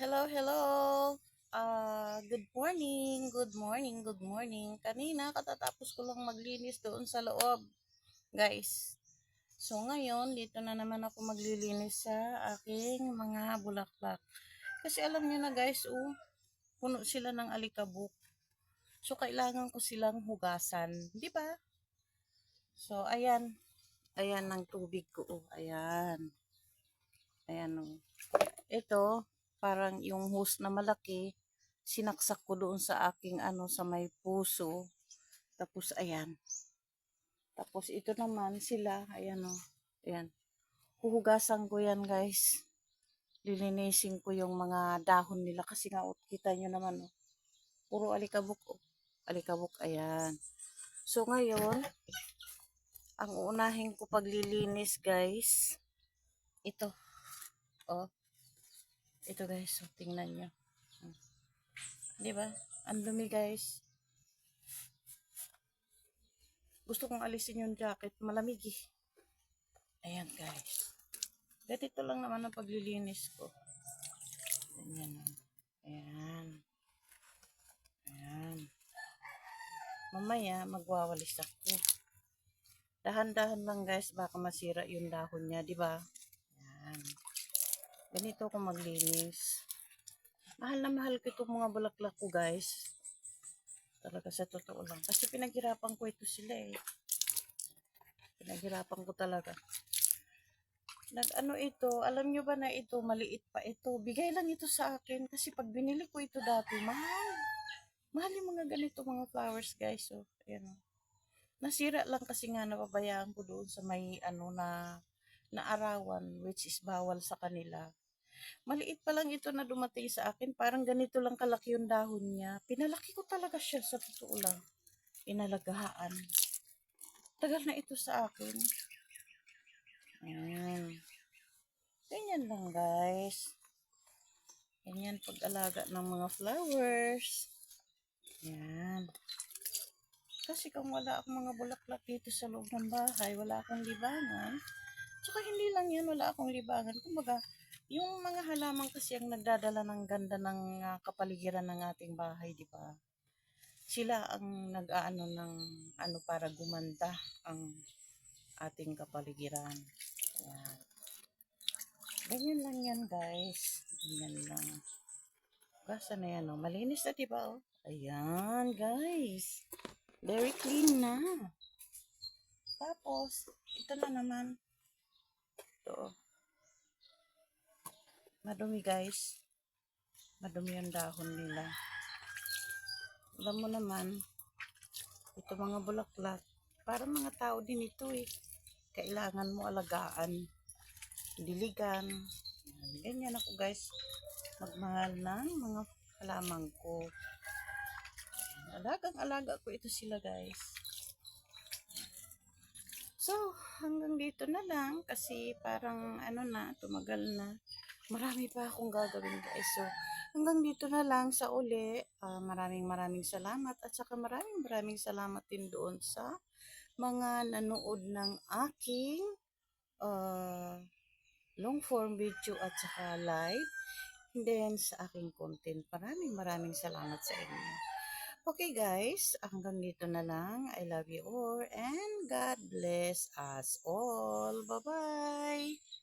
Hello, hello. Good morning, good morning, good morning. Kanina, katatapos ko lang maglinis doon sa loob, guys. So, ngayon, dito na naman ako maglilinis sa aking mga bulaklak. Kasi alam niyo na, guys, puno sila ng alikabok. So, kailangan ko silang hugasan. Di ba? So, ayan. Ayan ang tubig ko. Ayan. Ayan, oh. Ito, parang yung hose na malaki, sinaksak ko doon sa aking sa may puso. Tapos ayan. Tapos ito naman sila, ayan o. Ayan. Huhugasan ko yan, guys. Lilinisin ko yung mga dahon nila kasi nga kita nyo naman o. Puro alikabok o. Alikabok, ayan. So ngayon, ang uunahin ko paglilinis, guys, ito. Oh, ito guys, so tingnan nyo. 'Di ba? Ang dumi, guys. Gusto kong alisin yung jacket, malamig eh. Ayan, guys. Ganito lang naman ang paglilinis ko. Ayan. Ayan. Ayan. Mamaya, magwawalis ako. Dahan-dahan lang, guys, baka masira yung dahon niya, di ba? Ayan. Ganito ako maglinis. Mahal na mahal ko itong mga bulaklak ko, guys. Talaga sa totoo lang. Kasi pinaghirapan ko ito sila eh. Pinaghirapan ko talaga. Nag-ano ito, alam nyo ba na ito, maliit pa ito. Bigay lang ito sa akin kasi pag binili ko ito dati, mahal. Mahal yung mga ganito mga flowers, guys. So, ayan. Nasira lang kasi nga napabayaan ko doon sa may na arawan, which is bawal sa kanila. Maliit pa lang ito na dumating sa akin. Parang ganito lang kalaki yung dahon niya. Pinalaki ko talaga siya sa totoo lang. Inalagaan. Tagal na ito sa akin. Ayan. Ganyan lang, guys. Ganyan pag-alaga ng mga flowers. Yan. Kasi kung wala akong mga bulaklak dito sa loob ng bahay, wala akong libangan. Tsaka hindi lang yan, wala akong libangan. Kumbaga, yung mga halaman kasi ang nagdadala ng ganda ng kapaligiran ng ating bahay, di ba? Sila ang nag-aano ng para gumanda ang ating kapaligiran. Yan. Ganyan lang yan, guys. Ganyan lang. Basa na yan, oh. Malinis na, diba, oh? Ayan, guys. Very clean na. Tapos, ito na naman. Ito, oh. Madumi, guys. Madumi yung dahon nila. Alam mo naman, ito mga bulaklak, parang mga tao din ito eh. Kailangan mo alagaan, diligan. Ganyan ako, guys. Magmahal ng mga halaman ko. Alagang-alaga ko ito sila, guys. So, hanggang dito na lang kasi parang tumagal na. Marami pa akong gagawin, guys. So, hanggang dito na lang sa uli. Maraming salamat at saka maraming salamat din doon sa mga nanood ng aking uh, long form video at saka live. And then sa aking content. Maraming salamat sa inyo. Okay, guys, hanggang dito na lang. I love you all and God bless us all. Bye-bye!